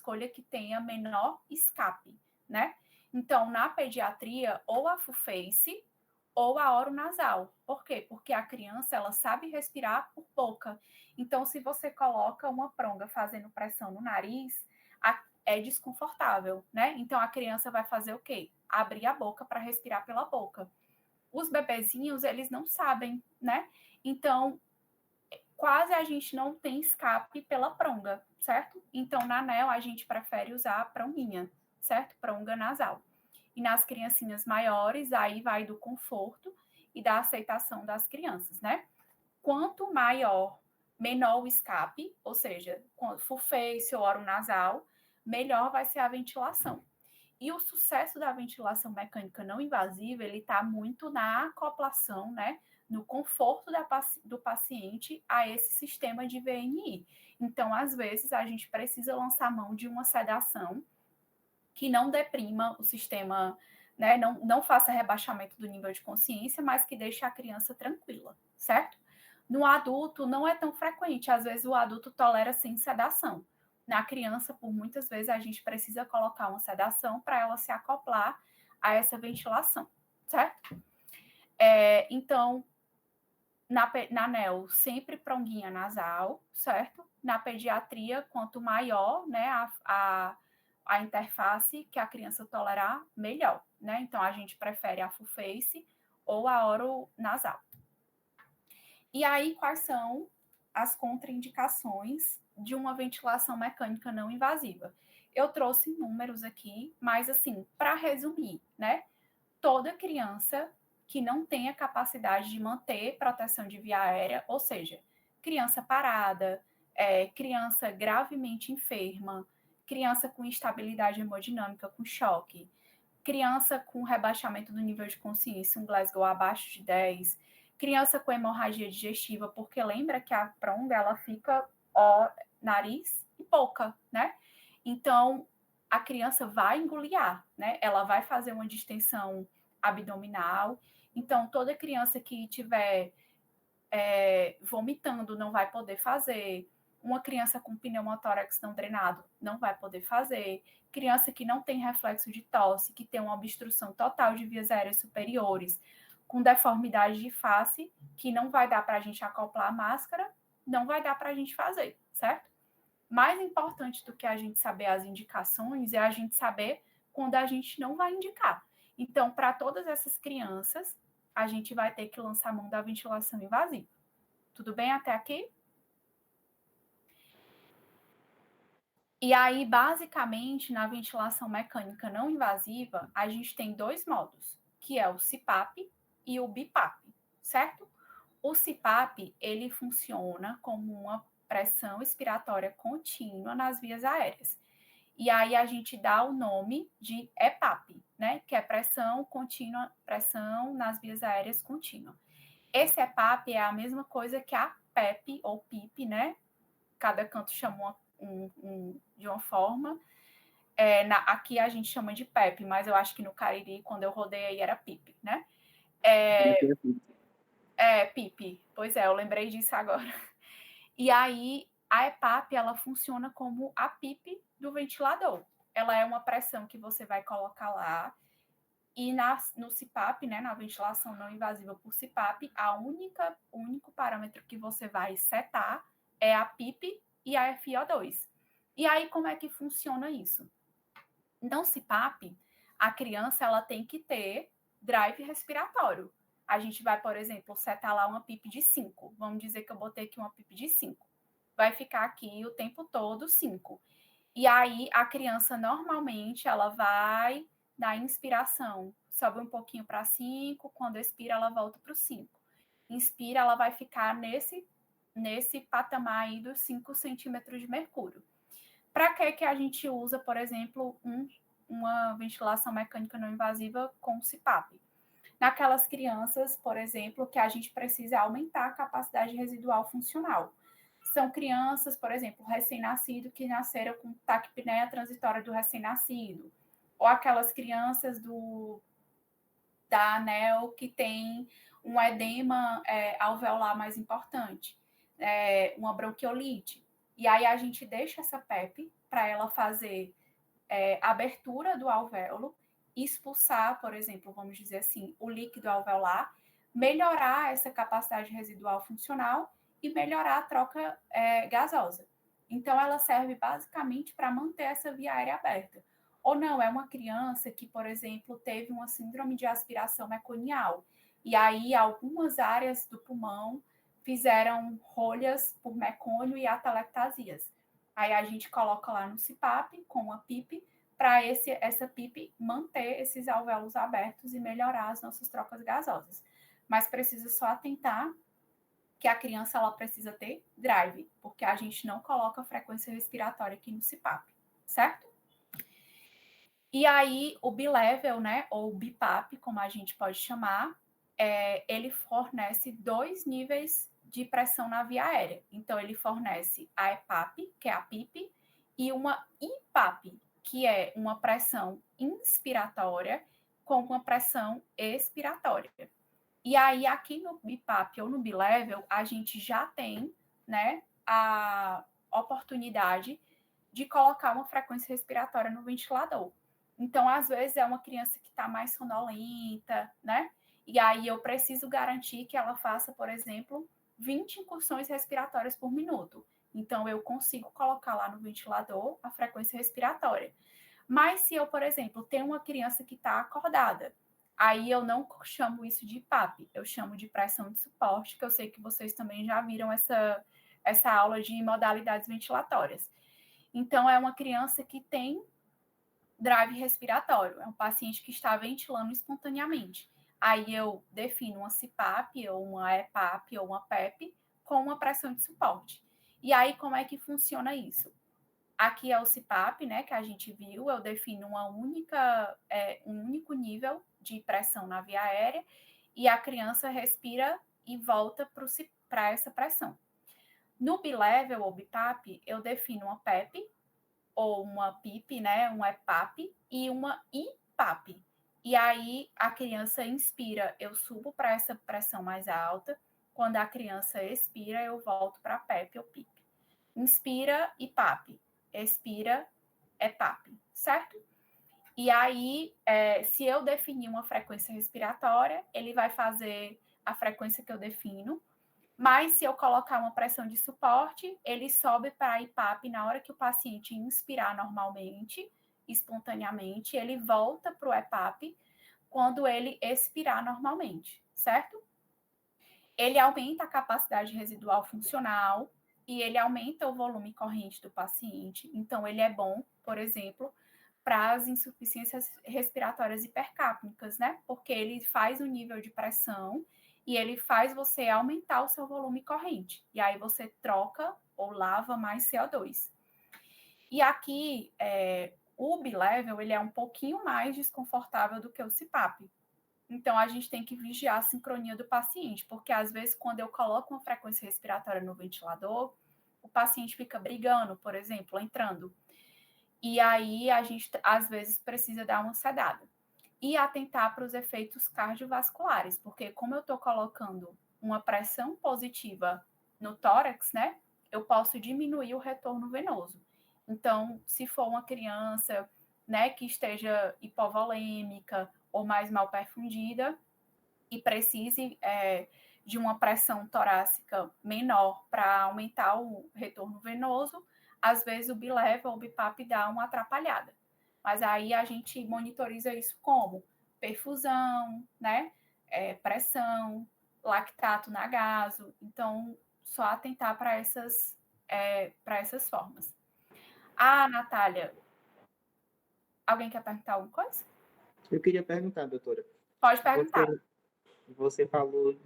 escolha que tenha menor escape, né? Então, na pediatria, ou a full face ou a oronasal. Por quê? Porque a criança, ela sabe respirar por boca. Então, se você coloca uma pronga fazendo pressão no nariz, é desconfortável, né? Então, a criança vai fazer o quê? Abrir a boca para respirar pela boca. Os bebezinhos, eles não sabem, né? Então, quase a gente não tem escape pela pronga, certo? Então, na anel, a gente prefere usar a pronguinha, certo? Pronga nasal. E nas criancinhas maiores, aí vai do conforto e da aceitação das crianças, né? Quanto menor o escape, ou seja, full face ou oronasal, melhor vai ser a ventilação. E o sucesso da ventilação mecânica não invasiva, ele está muito na acoplação, né? No conforto do paciente a esse sistema de VNI. Então, às vezes, a gente precisa lançar mão de uma sedação que não deprima o sistema, né? Não faça rebaixamento do nível de consciência, mas que deixe a criança tranquila, certo? No adulto, não é tão frequente. Às vezes, o adulto tolera sem sedação. Na criança, por muitas vezes, a gente precisa colocar uma sedação para ela se acoplar a essa ventilação, certo? Então, na NEL, sempre pronguinha nasal, certo? Na pediatria, quanto maior, né, a interface que a criança tolerar, melhor, né? Então, a gente prefere a full face ou a oronasal. E aí, quais são as contraindicações de uma ventilação mecânica não invasiva? Eu trouxe números aqui, mas assim, para resumir, né? Toda criança que não tenha capacidade de manter proteção de via aérea, ou seja, criança parada, criança gravemente enferma, criança com instabilidade hemodinâmica, com choque, criança com rebaixamento do nível de consciência, um Glasgow abaixo de 10, criança com hemorragia digestiva, porque lembra que a pronga, ela fica nariz e boca, né? Então, a criança vai engolir ar, né? Ela vai fazer uma distensão abdominal. Então, toda criança que tiver vomitando não vai poder fazer. Uma criança com pneumotórax não drenado não vai poder fazer. Criança que não tem reflexo de tosse, que tem uma obstrução total de vias aéreas superiores, com deformidade de face, que não vai dar para a gente acoplar a máscara, não vai dar para a gente fazer, certo? Mais importante do que a gente saber as indicações é a gente saber quando a gente não vai indicar. Então, para todas essas crianças, a gente vai ter que lançar mão da ventilação invasiva. Tudo bem até aqui? E aí, basicamente, na ventilação mecânica não invasiva, a gente tem dois modos, que é o CPAP e o BIPAP, certo? O CPAP, ele funciona como uma pressão expiratória contínua nas vias aéreas. E aí a gente dá o nome de EPAP, né? Que é pressão contínua, pressão nas vias aéreas contínua. Esse EPAP é a mesma coisa que a PEP ou PIP, né? Cada canto chama de uma forma. Aqui a gente chama de PEP, mas eu acho que no Cariri, quando eu rodei aí, era PIP, né? PIP. Pois é, eu lembrei disso agora. E aí, a EPAP, ela funciona como a PIP do ventilador. Ela é uma pressão que você vai colocar lá. E no CPAP, né, na ventilação não invasiva por CPAP, o único parâmetro que você vai setar é a PIP e a FiO2. E aí, como é que funciona isso? Então, CPAP, a criança ela tem que ter drive respiratório. A gente vai, por exemplo, setar lá uma PIP de 5. Vamos dizer que eu botei aqui uma PIP de 5. Vai ficar aqui o tempo todo 5. E aí, a criança, normalmente, ela vai na inspiração, sobe um pouquinho para 5, quando expira, ela volta para o 5. Inspira, ela vai ficar nesse patamar aí dos 5 centímetros de mercúrio. Para que a gente usa, por exemplo, uma ventilação mecânica não invasiva com CPAP? Naquelas crianças, por exemplo, que a gente precisa aumentar a capacidade residual funcional. São crianças, por exemplo, recém-nascido que nasceram com taquipneia transitória do recém-nascido, ou aquelas crianças da ANEL que tem um edema alveolar mais importante, uma bronquiolite. E aí a gente deixa essa PEP para ela fazer abertura do alvéolo, expulsar, por exemplo, vamos dizer assim, o líquido alveolar, melhorar essa capacidade residual funcional e melhorar a troca gasosa. Então, ela serve basicamente para manter essa via aérea aberta. Ou não, é uma criança que, por exemplo, teve uma síndrome de aspiração meconial, e aí algumas áreas do pulmão fizeram rolhas por mecônio e atelectasias. Aí a gente coloca lá no CPAP com uma PIP para essa PIP manter esses alvéolos abertos e melhorar as nossas trocas gasosas. Mas precisa só atentar que a criança ela precisa ter drive, porque a gente não coloca frequência respiratória aqui no CPAP, certo? E aí o bilevel, né, ou BIPAP, como a gente pode chamar, ele fornece 2 níveis de pressão na via aérea. Então, ele fornece a EPAP, que é a PIP, e uma IPAP, que é uma pressão inspiratória com uma pressão expiratória. E aí, aqui no BIPAP ou no bilevel, a gente já tem, né, a oportunidade de colocar uma frequência respiratória no ventilador. Então, às vezes, é uma criança que está mais sonolenta, né? E aí eu preciso garantir que ela faça, por exemplo, 20 incursões respiratórias por minuto. Então, eu consigo colocar lá no ventilador a frequência respiratória. Mas se eu, por exemplo, tenho uma criança que está acordada, aí eu não chamo isso de PAP, eu chamo de pressão de suporte, que eu sei que vocês também já viram essa aula de modalidades ventilatórias. Então, é uma criança que tem drive respiratório, é um paciente que está ventilando espontaneamente. Aí eu defino uma CPAP, ou uma EPAP, ou uma PEP, com uma pressão de suporte. E aí, como é que funciona isso? Aqui é o CPAP, né, que a gente viu, eu defino um único nível de pressão na via aérea, e a criança respira e volta para essa pressão. No bilevel ou BIPAP, eu defino uma PEP, ou uma PIP, né, um EPAP e uma IPAP. E aí a criança inspira, eu subo para essa pressão mais alta. Quando a criança expira, eu volto para PEP ou PIP. Inspira, IPAP. Expira, EPAP, certo? E aí, se eu definir uma frequência respiratória, ele vai fazer a frequência que eu defino. Mas se eu colocar uma pressão de suporte, ele sobe para a IPAP na hora que o paciente inspirar normalmente, espontaneamente, ele volta para o EPAP quando ele expirar normalmente, certo? Ele aumenta a capacidade residual funcional e ele aumenta o volume corrente do paciente. Então, ele é bom, por exemplo, para as insuficiências respiratórias hipercápnicas, né? Porque ele faz o nível de pressão e ele faz você aumentar o seu volume corrente. E aí você troca ou lava mais CO2. E aqui, o bilevel, ele é um pouquinho mais desconfortável do que o CPAP. Então, a gente tem que vigiar a sincronia do paciente, porque às vezes, quando eu coloco uma frequência respiratória no ventilador, o paciente fica brigando, por exemplo, entrando. E aí a gente, às vezes, precisa dar uma sedada. E atentar para os efeitos cardiovasculares, porque como eu estou colocando uma pressão positiva no tórax, né, eu posso diminuir o retorno venoso. Então, se for uma criança, né, que esteja hipovolêmica ou mais mal perfundida e precise de uma pressão torácica menor para aumentar o retorno venoso, às vezes o bilevel ou o BIPAP dá uma atrapalhada. Mas aí a gente monitoriza isso como perfusão, né? Pressão, lactato na gaso. Então, só atentar para essas formas. Ah, Natália, alguém quer perguntar alguma coisa? Eu queria perguntar, doutora, Pode perguntar. você falou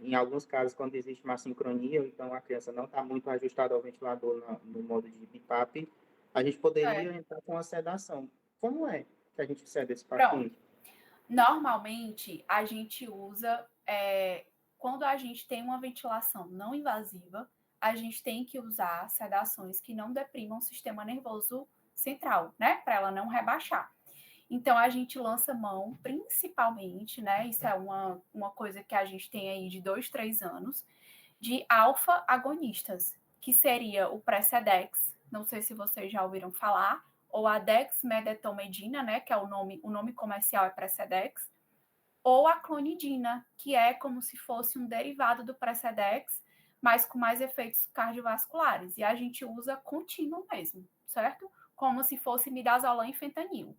em alguns casos, quando existe uma sincronia, então a criança não está muito ajustada ao ventilador no modo de BIPAP, a gente poderia entrar com a sedação. Como é que a gente ceda esse Pronto. paciente? Normalmente, a gente usa, quando a gente tem uma ventilação não invasiva, a gente tem que usar sedações que não deprimam o sistema nervoso central, né? Para ela não rebaixar. Então, a gente lança mão, principalmente, né? Isso é uma coisa que a gente tem aí de 2, 3 anos, de alfa-agonistas, que seria o Precedex, não sei se vocês já ouviram falar, ou a dexmedetomidina, né, que é o nome comercial é Precedex, ou a clonidina, que é como se fosse um derivado do Precedex, mas com mais efeitos cardiovasculares. E a gente usa contínuo mesmo, certo? Como se fosse midazolam e fentanil.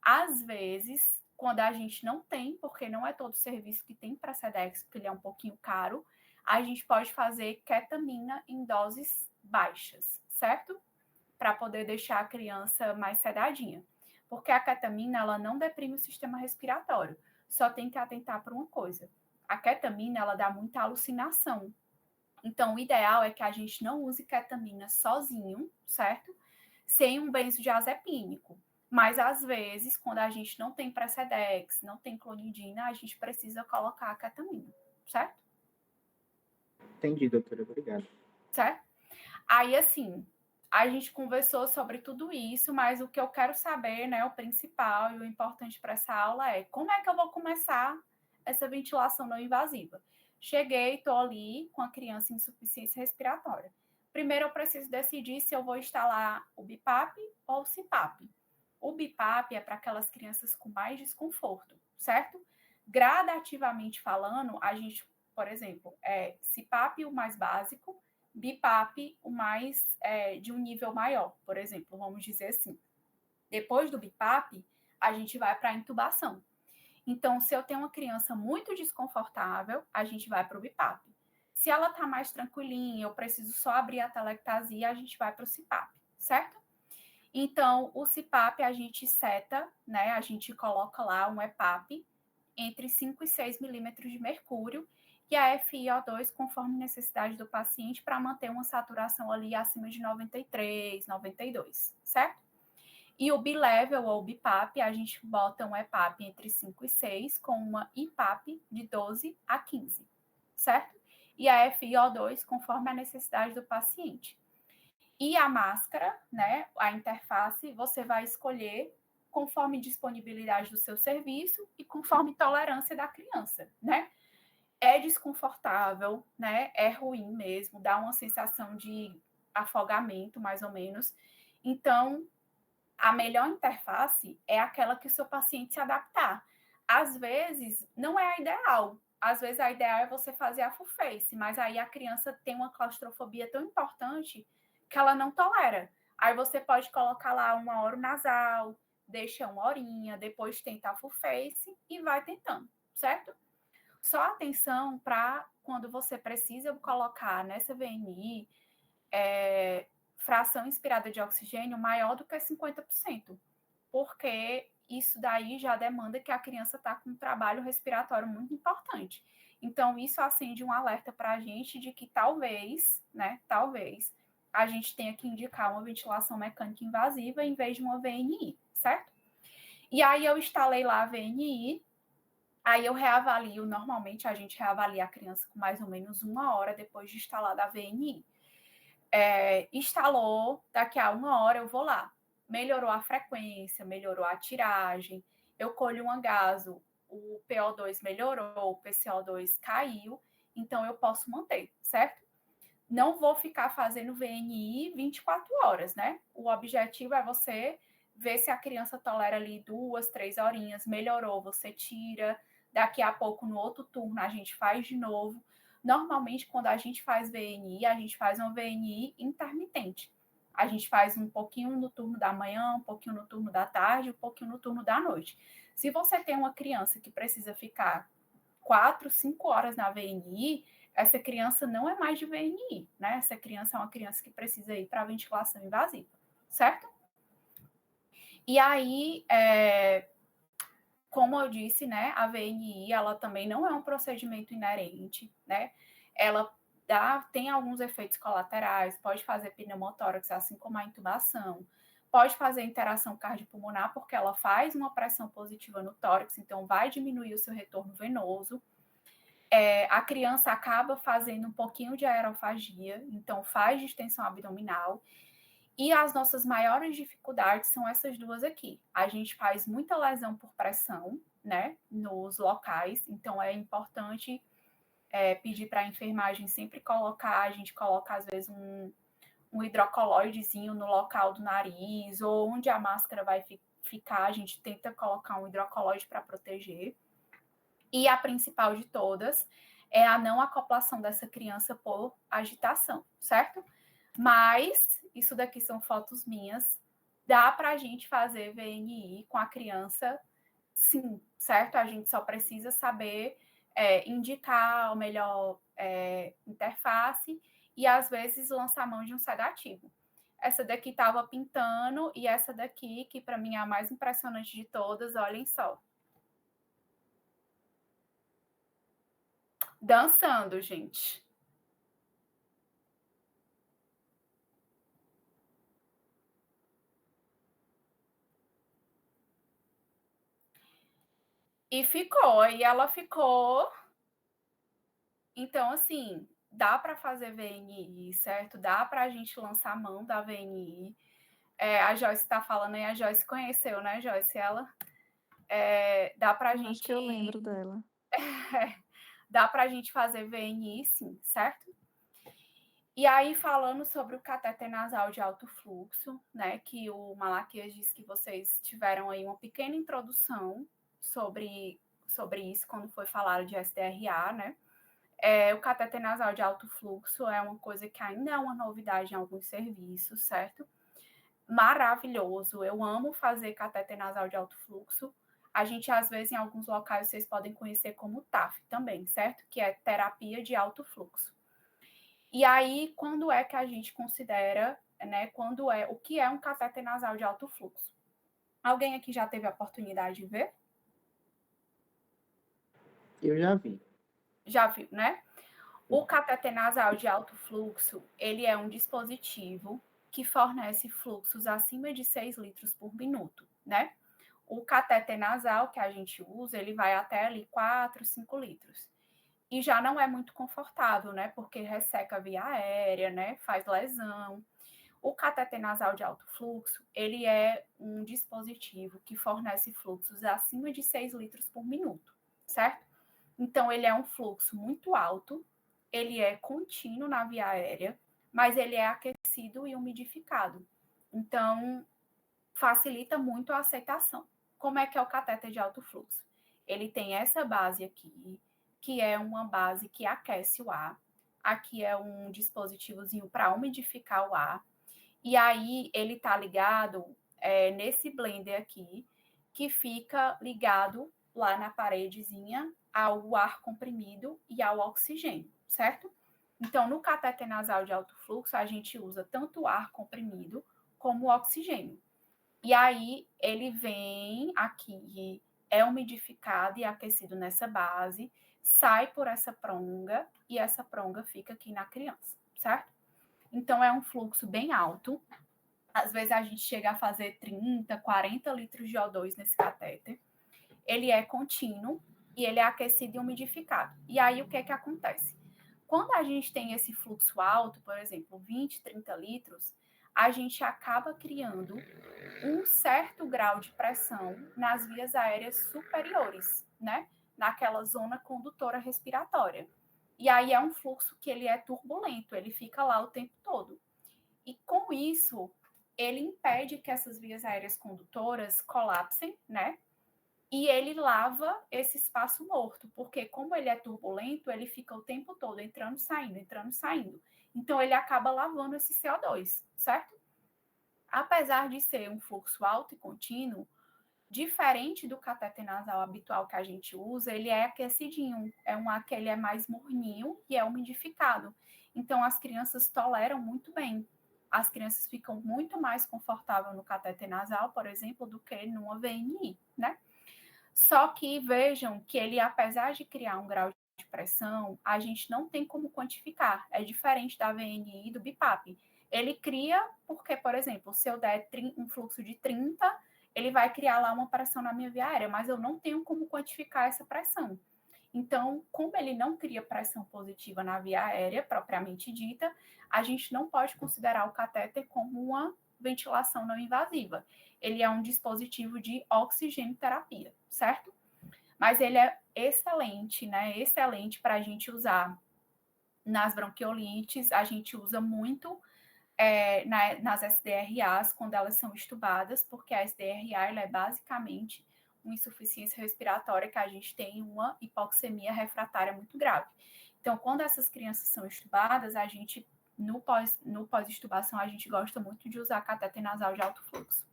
Às vezes, quando a gente não tem, porque não é todo serviço que tem Precedex, porque ele é um pouquinho caro, a gente pode fazer ketamina em doses baixas, certo? Para poder deixar a criança mais sedadinha. Porque a ketamina, ela não deprime o sistema respiratório. Só tem que atentar para uma coisa. A ketamina, ela dá muita alucinação. Então, o ideal é que a gente não use ketamina sozinho, certo? Sem um benzodiazepínico. Mas, às vezes, quando a gente não tem Precedex, não tem clonidina, a gente precisa colocar a ketamina, certo? Entendi, doutora. Obrigado. Certo? Aí, assim, a gente conversou sobre tudo isso, mas o que eu quero saber, né, o principal e o importante para essa aula é como é que eu vou começar essa ventilação não invasiva. Cheguei, estou ali com a criança em insuficiência respiratória. Primeiro, eu preciso decidir se eu vou instalar o BiPAP ou o CPAP. O BiPAP é para aquelas crianças com mais desconforto, certo? Gradativamente falando, a gente, por exemplo, CPAP o mais básico, BiPAP o mais de um nível maior, por exemplo, vamos dizer assim. Depois do BiPAP, a gente vai para a intubação. Então, se eu tenho uma criança muito desconfortável, a gente vai para o BiPAP. Se ela está mais tranquilinha, eu preciso só abrir a telectasia, a gente vai para o CPAP, certo? Então, o CPAP a gente seta, né? A gente coloca lá um EPAP entre 5 e 6 milímetros de mercúrio e a FiO2 conforme necessidade do paciente para manter uma saturação ali acima de 93, 92, certo? E o bilevel ou BiPAP, a gente bota um EPAP entre 5 e 6 com uma IPAP de 12 a 15, certo? E a FiO2 conforme a necessidade do paciente. E a máscara, né, a interface, você vai escolher conforme disponibilidade do seu serviço e conforme tolerância da criança, né? É desconfortável, né? É ruim mesmo, dá uma sensação de afogamento, mais ou menos. Então, a melhor interface é aquela que o seu paciente se adaptar. Às vezes, não é a ideal. Às vezes, a ideal é você fazer a full face, mas aí a criança tem uma claustrofobia tão importante que ela não tolera. Aí você pode colocar lá uma oro-nasal, deixa uma horinha, depois tenta a full face e vai tentando, certo? Só atenção para quando você precisa colocar nessa VNI fração inspirada de oxigênio maior do que 50%, porque isso daí já demanda que a criança está com um trabalho respiratório muito importante. Então, isso acende um alerta para a gente de que talvez, né, talvez, a gente tenha que indicar uma ventilação mecânica invasiva em vez de uma VNI, certo? E aí eu instalei lá a VNI, aí eu reavalio, normalmente a gente reavalia a criança com mais ou menos 1 hora depois de instalar a VNI. Instalou, daqui a 1 hora eu vou lá. Melhorou a frequência, melhorou a tiragem, eu colho um agaso, o PO2 melhorou, o PCO2 caiu, então eu posso manter, certo? Não vou ficar fazendo VNI 24 horas, né? O objetivo é você ver se a criança tolera ali 2, 3 horinhas, melhorou, você tira, daqui a pouco no outro turno a gente faz de novo. Normalmente, quando a gente faz VNI, a gente faz uma VNI intermitente. A gente faz um pouquinho no turno da manhã, um pouquinho no turno da tarde, um pouquinho no turno da noite. Se você tem uma criança que precisa ficar 4, 5 horas na VNI, essa criança não é mais de VNI, né? Essa criança é uma criança que precisa ir para ventilação invasiva, certo? E aí, como eu disse, né, a VNI, ela também não é um procedimento inerente, né? Ela tem alguns efeitos colaterais, pode fazer pneumotórax, assim como a intubação, pode fazer interação cardiopulmonar, porque ela faz uma pressão positiva no tórax, então vai diminuir o seu retorno venoso. A criança acaba fazendo um pouquinho de aerofagia, então faz distensão abdominal. E as nossas maiores dificuldades são essas duas aqui. A gente faz muita lesão por pressão, né, nos locais, então é importante pedir para a enfermagem sempre colocar, a gente coloca às vezes um um hidrocoloidezinho no local do nariz, ou onde a máscara vai ficar, a gente tenta colocar um hidrocoloide para proteger. E a principal de todas é a não acoplação dessa criança por agitação, certo? Mas, isso daqui são fotos minhas, dá para a gente fazer VNI com a criança, sim, certo? A gente só precisa saber indicar a melhor interface e, às vezes, lançar a mão de um sedativo. Essa daqui estava pintando e essa daqui, que para mim é a mais impressionante de todas, olhem só. Dançando, gente. E ficou, e ela ficou. Então, assim, dá para fazer VNI, certo? Dá para a gente lançar a mão da VNI. A Joyce está falando aí, a Joyce conheceu, né, Joyce? Ela dá para a gente. Acho que eu lembro dela. Dá para a gente fazer VNI, sim, certo? E aí, falando sobre o catéter nasal de alto fluxo, né, que o Malaquias disse que vocês tiveram aí uma pequena introdução sobre isso quando foi falado de SDRA, né? O catéter nasal de alto fluxo é uma coisa que ainda é uma novidade em alguns serviços, certo? Maravilhoso, eu amo fazer catéter nasal de alto fluxo. A gente, às vezes, em alguns locais, vocês podem conhecer como TAF também, certo? Que é terapia de alto fluxo. E aí, quando é que a gente considera, né, o que é um catéter nasal de alto fluxo? Alguém aqui já teve a oportunidade de ver? Eu já vi. Já viu, né? O catéter nasal de alto fluxo, ele é um dispositivo que fornece fluxos acima de 6 litros por minuto, né? O catéter nasal que a gente usa, ele vai até ali 4, 5 litros. E já não é muito confortável, né? Porque resseca a via aérea, né? Faz lesão. O catéter nasal de alto fluxo, ele é um dispositivo que fornece fluxos acima de 6 litros por minuto, certo? Então, ele é um fluxo muito alto, ele é contínuo na via aérea, mas ele é aquecido e umidificado. Então, facilita muito a aceitação. Como é que é o catéter de alto fluxo? Ele tem essa base aqui, que é uma base que aquece o ar. Aqui é um dispositivozinho para umidificar o ar. E aí ele está ligado nesse blender aqui, que fica ligado lá na paredezinha ao ar comprimido e ao oxigênio, certo? Então, no catéter nasal de alto fluxo, a gente usa tanto o ar comprimido como o oxigênio. E aí ele vem aqui, é umidificado e aquecido nessa base, sai por essa pronga e essa pronga fica aqui na criança, certo? Então é um fluxo bem alto. Às vezes a gente chega a fazer 30, 40 litros de O2 nesse catéter. Ele é contínuo e ele é aquecido e umidificado. E aí o que é que acontece? Quando a gente tem esse fluxo alto, por exemplo, 20, 30 litros, a gente acaba criando um certo grau de pressão nas vias aéreas superiores, né? Naquela zona condutora respiratória. E aí é um fluxo que ele é turbulento, ele fica lá o tempo todo. E com isso, ele impede que essas vias aéreas condutoras colapsem, né? E ele lava esse espaço morto, porque como ele é turbulento, ele fica o tempo todo entrando, saindo, entrando, saindo. Então, ele acaba lavando esse CO2, certo? Apesar de ser um fluxo alto e contínuo, diferente do catéter nasal habitual que a gente usa, ele é aquecidinho, é um ar que ele é mais morninho e é umidificado. Então, as crianças toleram muito bem. As crianças ficam muito mais confortáveis no catéter nasal, por exemplo, do que numa VNI, né? Só que vejam que ele, apesar de criar um grau de pressão, a gente não tem como quantificar. É diferente da VNI e do BIPAP. Ele cria porque, por exemplo, se eu der um fluxo de 30, ele vai criar lá uma pressão na minha via aérea, mas eu não tenho como quantificar essa pressão. Então, como ele não cria pressão positiva na via aérea, propriamente dita, a gente não pode considerar o catéter como uma ventilação não invasiva. Ele é um dispositivo de oxigenoterapia, certo? Mas ele é excelente, né? Excelente para a gente usar nas bronquiolites. A gente usa muito nas SDRAs quando elas são estubadas, porque a SDRA ela é basicamente uma insuficiência respiratória que a gente tem uma hipoxemia refratária muito grave. Então, quando essas crianças são estubadas, a gente, no pós-estubação, a gente gosta muito de usar catéter nasal de alto fluxo.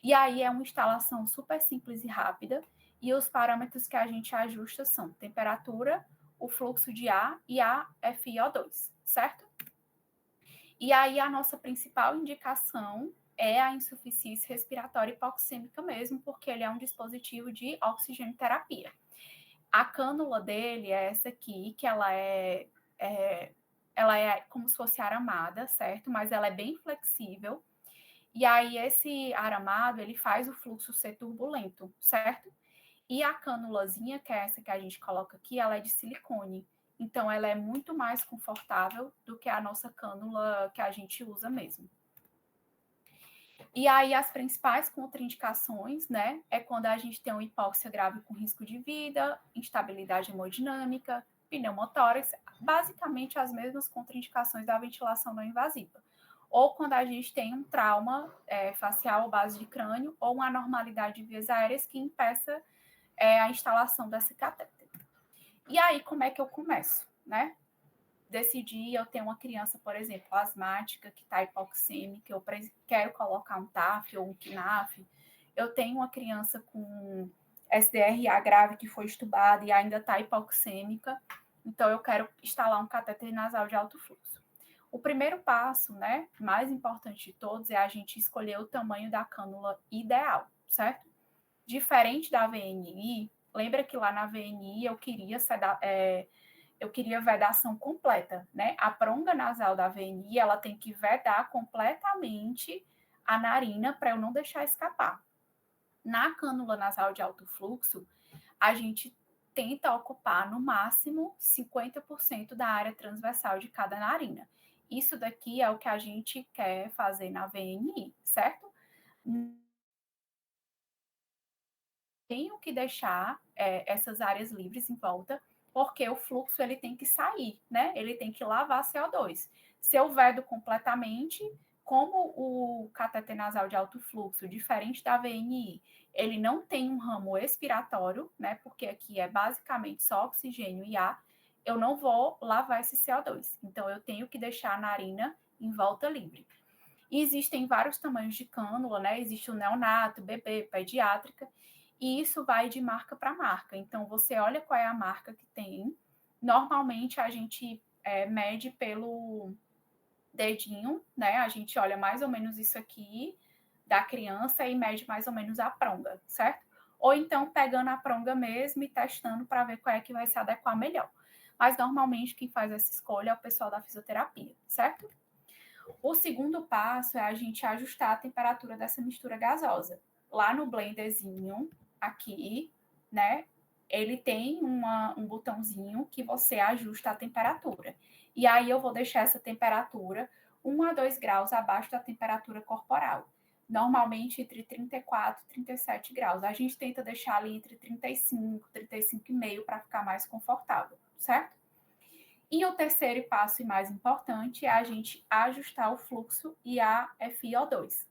E aí é uma instalação super simples e rápida, e os parâmetros que a gente ajusta são temperatura, o fluxo de ar e a FiO2, certo? E aí a nossa principal indicação é a insuficiência respiratória hipoxêmica mesmo, porque ele é um dispositivo de oxigenoterapia. A cânula dele é essa aqui, que ela é como se fosse aramada, certo? Mas ela é bem flexível. E aí esse aramado, ele faz o fluxo ser turbulento, certo? E a cânulazinha, que é essa que a gente coloca aqui, ela é de silicone. Então, ela é muito mais confortável do que a nossa cânula que a gente usa mesmo. E aí, as principais contraindicações, né, é quando a gente tem uma hipóxia grave com risco de vida, instabilidade hemodinâmica, pneumotórax, basicamente as mesmas contraindicações da ventilação não invasiva. Ou quando a gente tem um trauma facial ou base de crânio, ou uma anormalidade de vias aéreas que impeça a instalação desse catéter. E aí, como é que eu começo, né? Decidi, eu tenho uma criança, por exemplo, asmática, que está hipoxêmica, eu quero colocar um TAF ou um KNAF. Eu tenho uma criança com SDRA grave que foi estubada e ainda está hipoxêmica, então eu quero instalar um catéter nasal de alto fluxo. O primeiro passo, né, mais importante de todos, é a gente escolher o tamanho da cânula ideal, certo? Diferente da VNI, lembra que lá na VNI eu queria vedação completa, né? A pronga nasal da VNI, ela tem que vedar completamente a narina para eu não deixar escapar. Na cânula nasal de alto fluxo, a gente tenta ocupar no máximo 50% da área transversal de cada narina. Isso daqui é o que a gente quer fazer na VNI, certo? Tenho que deixar essas áreas livres em volta, porque o fluxo ele tem que sair, né? Ele tem que lavar CO2. Se eu vedo completamente, como o cateter nasal de alto fluxo, diferente da VNI, ele não tem um ramo expiratório, né? Porque aqui é basicamente só oxigênio e ar, eu não vou lavar esse CO2. Então, eu tenho que deixar a narina em volta livre. E existem vários tamanhos de cânula, né? Existe o neonato, bebê, pediátrica, e isso vai de marca para marca. Então, você olha qual é a marca que tem. Normalmente, a gente mede pelo dedinho, né? A gente olha mais ou menos isso aqui da criança e mede mais ou menos a pronga, certo? Ou então, pegando a pronga mesmo e testando para ver qual é que vai se adequar melhor. Mas, normalmente, quem faz essa escolha é o pessoal da fisioterapia, certo? O segundo passo é a gente ajustar a temperatura dessa mistura gasosa. Lá no blenderzinho, aqui, né, ele tem um botãozinho que você ajusta a temperatura. E aí eu vou deixar essa temperatura 1 a 2 graus abaixo da temperatura corporal. Normalmente entre 34 e 37 graus. A gente tenta deixar ali entre 35, 35,5 para ficar mais confortável, certo? E o terceiro passo e mais importante é a gente ajustar o fluxo e a FiO2.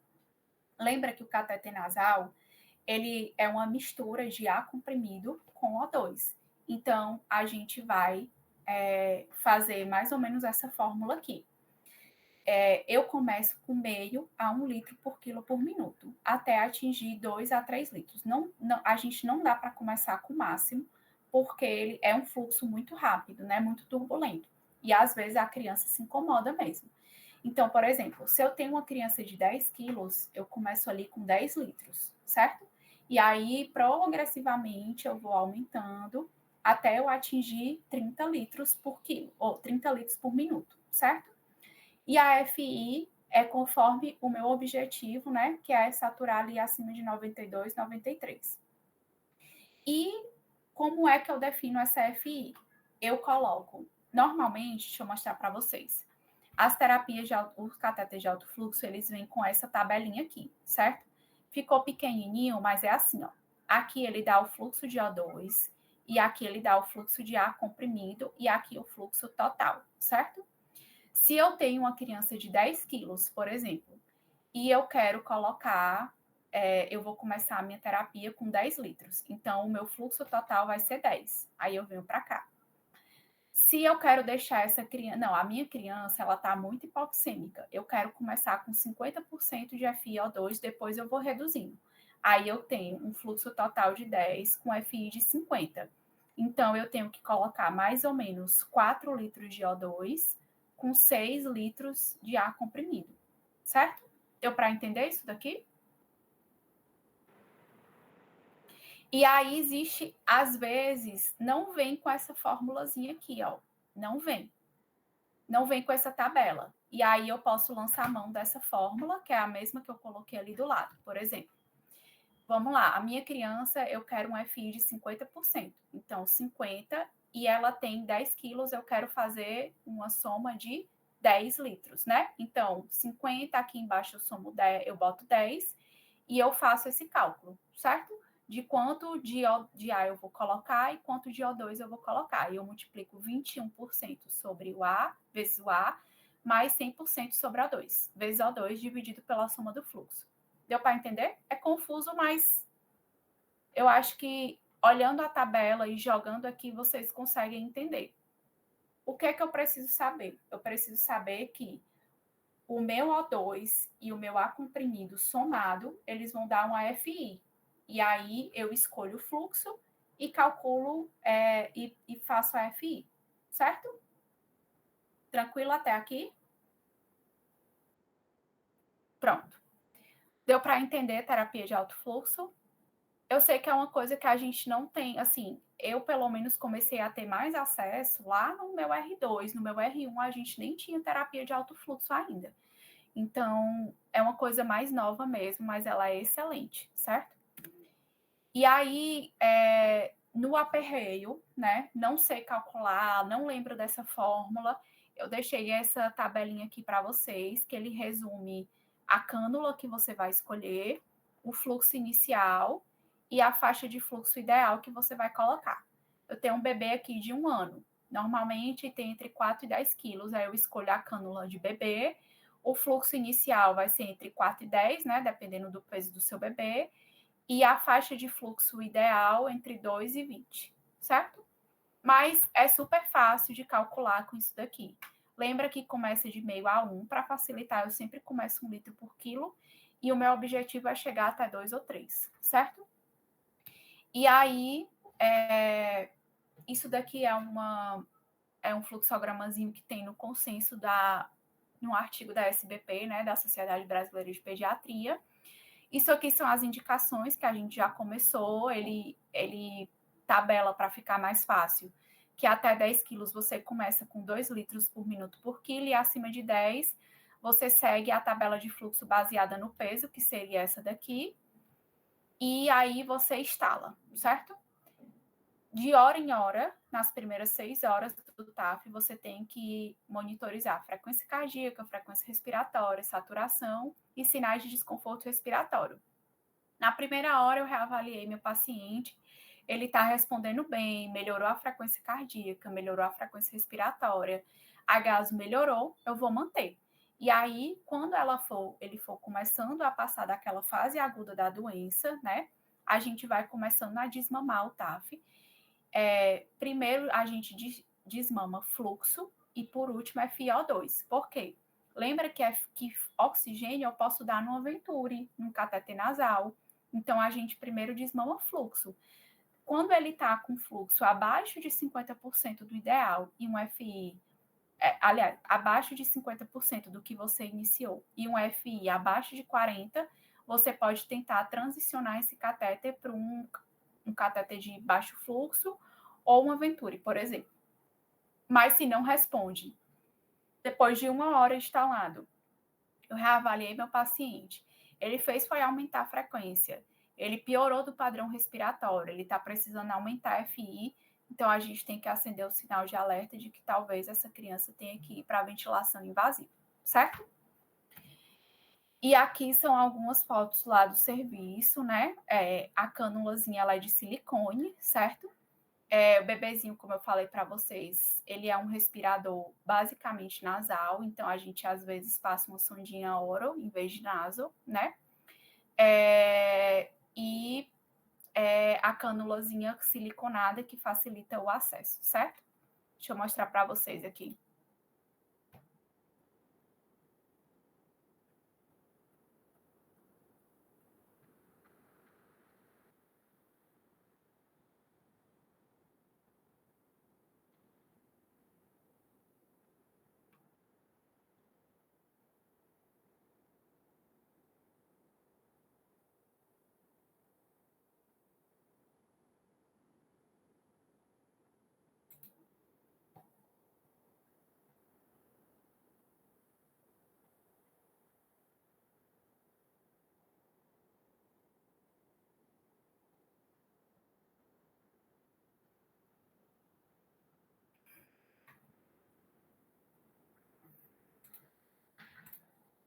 Lembra que o cateter nasal, ele é uma mistura de ar comprimido com O2. Então, a gente vai fazer mais ou menos essa fórmula aqui. Eu começo com meio a 1 litro por quilo por minuto, até atingir 2 a 3 litros. A gente não dá para começar com o máximo, porque ele é um fluxo muito rápido, né? Muito turbulento. E às vezes a criança se incomoda mesmo. Então, por exemplo, se eu tenho uma criança de 10 quilos, eu começo ali com 10 litros, certo? E aí, progressivamente, eu vou aumentando até eu atingir 30 litros por quilo, ou 30 litros por minuto, certo? E a FI é conforme o meu objetivo, né? Que é saturar ali acima de 92, 93. E como é que eu defino essa FI? Eu coloco, normalmente, deixa eu mostrar para vocês. As terapias, os catéteres de alto fluxo, eles vêm com essa tabelinha aqui, certo? Ficou pequenininho, mas é assim, ó. Aqui ele dá o fluxo de O2, e aqui ele dá o fluxo de ar comprimido, e aqui o fluxo total, certo? Se eu tenho uma criança de 10 quilos, por exemplo, e eu quero colocar, eu vou começar a minha terapia com 10 litros. Então, o meu fluxo total vai ser 10. Aí eu venho para cá. Se eu quero deixar essa criança... Não, a minha criança, ela está muito hipoxêmica. Eu quero começar com 50% de FiO2, depois eu vou reduzindo. Aí eu tenho um fluxo total de 10 com FI de 50. Então, eu tenho que colocar mais ou menos 4 litros de O2 com 6 litros de ar comprimido. Certo? Deu para entender isso daqui? E aí existe, às vezes, não vem com essa formulazinha aqui, ó. Não vem. Não vem com essa tabela. E aí eu posso lançar a mão dessa fórmula, que é a mesma que eu coloquei ali do lado, por exemplo. Vamos lá, a minha criança, eu quero um FI de 50%. Então, 50, e ela tem 10 quilos, eu quero fazer uma soma de 10 litros, né? Então, 50, aqui embaixo eu somo 10, eu boto 10, e eu faço esse cálculo, certo? De quanto de A eu vou colocar e quanto de O2 eu vou colocar. E eu multiplico 21% sobre o A, vezes o A, mais 100% sobre O2, vezes O2 dividido pela soma do fluxo. Deu para entender? É confuso, mas eu acho que olhando a tabela e jogando aqui, vocês conseguem entender. O que é que eu preciso saber? Eu preciso saber que o meu O2 e o meu A comprimido somado, eles vão dar um AFI. E aí eu escolho o fluxo e calculo e faço a AFI, certo? Tranquilo até aqui? Pronto. Deu para entender terapia de alto fluxo? Eu sei que é uma coisa que a gente não tem, assim, eu pelo menos comecei a ter mais acesso lá no meu R2, no meu R1 a gente nem tinha terapia de alto fluxo ainda. Então, é uma coisa mais nova mesmo, mas ela é excelente, certo? E aí, no aperreio, né, não sei calcular, não lembro dessa fórmula, eu deixei essa tabelinha aqui para vocês, que ele resume a cânula que você vai escolher, o fluxo inicial e a faixa de fluxo ideal que você vai colocar. Eu tenho um bebê aqui de 1 ano, normalmente tem entre 4 e 10 quilos, aí eu escolho a cânula de bebê, o fluxo inicial vai ser entre 4 e 10, né, dependendo do peso do seu bebê, e a faixa de fluxo ideal entre 2 e 20, certo? Mas é super fácil de calcular com isso daqui. Lembra que começa de meio a 1, para facilitar, eu sempre começo 1 litro por quilo, e o meu objetivo é chegar até 2 ou 3, certo? E aí, isso daqui é um fluxogramazinho que tem no consenso no artigo da SBP, né, da Sociedade Brasileira de Pediatria. Isso aqui são as indicações que a gente já começou, ele tabela para ficar mais fácil, que até 10 quilos você começa com 2 litros por minuto por quilo, e acima de 10 você segue a tabela de fluxo baseada no peso, que seria essa daqui, e aí você instala, certo? De hora em hora, nas primeiras 6 horas do TAF, você tem que monitorizar frequência cardíaca, frequência respiratória, saturação e sinais de desconforto respiratório. Na primeira hora, eu reavaliei meu paciente, ele está respondendo bem, melhorou a frequência cardíaca, melhorou a frequência respiratória, a gaso melhorou, eu vou manter. E aí, quando ele for começando a passar daquela fase aguda da doença, né, a gente vai começando a desmamar o TAF. Primeiro, a gente desmama fluxo e, por último, FiO2. Por quê? Lembra que oxigênio eu posso dar numa Venturi, num cateter nasal. Então, a gente primeiro desmama fluxo. Quando ele está com fluxo abaixo de 50% do ideal e um FI, aliás, abaixo de 50% do que você iniciou e um FI abaixo de 40%, você pode tentar transicionar esse catéter para um catéter de baixo fluxo ou uma Venturi, por exemplo. Mas se não responde, depois de 1 hora instalado, eu reavaliei meu paciente. Ele foi aumentar a frequência. Ele piorou do padrão respiratório. Ele está precisando aumentar a FI. Então, a gente tem que acender o sinal de alerta de que talvez essa criança tenha que ir para a ventilação invasiva, certo? E aqui são algumas fotos lá do serviço, né? A cânulazinha ela é de silicone, certo? O bebezinho, como eu falei para vocês, ele é um respirador basicamente nasal, então a gente às vezes passa uma sondinha oral em vez de naso, né? E a canulazinha siliconada que facilita o acesso, certo? Deixa eu mostrar para vocês aqui.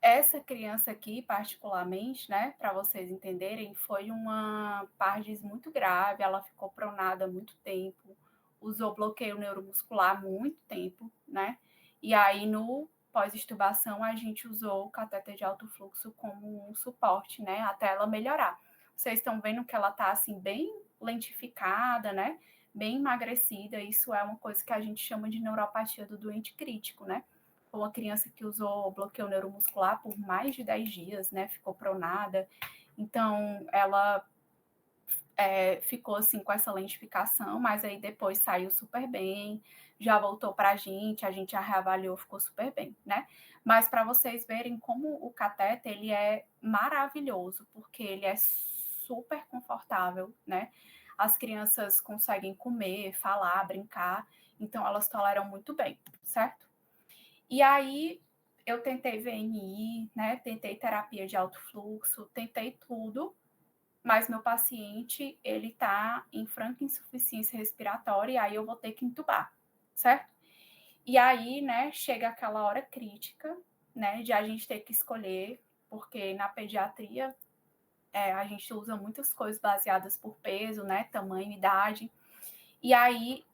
Essa criança aqui, particularmente, né, para vocês entenderem, foi uma pardis muito grave, ela ficou pronada há muito tempo, usou bloqueio neuromuscular há muito tempo, né? E aí, no pós-extubação, a gente usou o catéter de alto fluxo como um suporte, né, até ela melhorar. Vocês estão vendo que ela está, assim, bem lentificada, né? Bem emagrecida, isso é uma coisa que a gente chama de neuropatia do doente crítico, né? Uma criança que usou bloqueio neuromuscular por mais de 10 dias, né? Ficou pronada. Então, ela ficou assim com essa lentificação, mas aí depois saiu super bem, já voltou para a gente já reavaliou, ficou super bem, né? Mas para vocês verem como o catéter, ele é maravilhoso, porque ele é super confortável, né? As crianças conseguem comer, falar, brincar, então elas toleram muito bem, certo? E aí eu tentei VNI, né? Tentei terapia de alto fluxo, tentei tudo, mas meu paciente, ele tá em franca insuficiência respiratória e aí eu vou ter que entubar, certo? E aí, né, chega aquela hora crítica, né, de a gente ter que escolher, porque na pediatria a gente usa muitas coisas baseadas por peso, né, tamanho, idade, e aí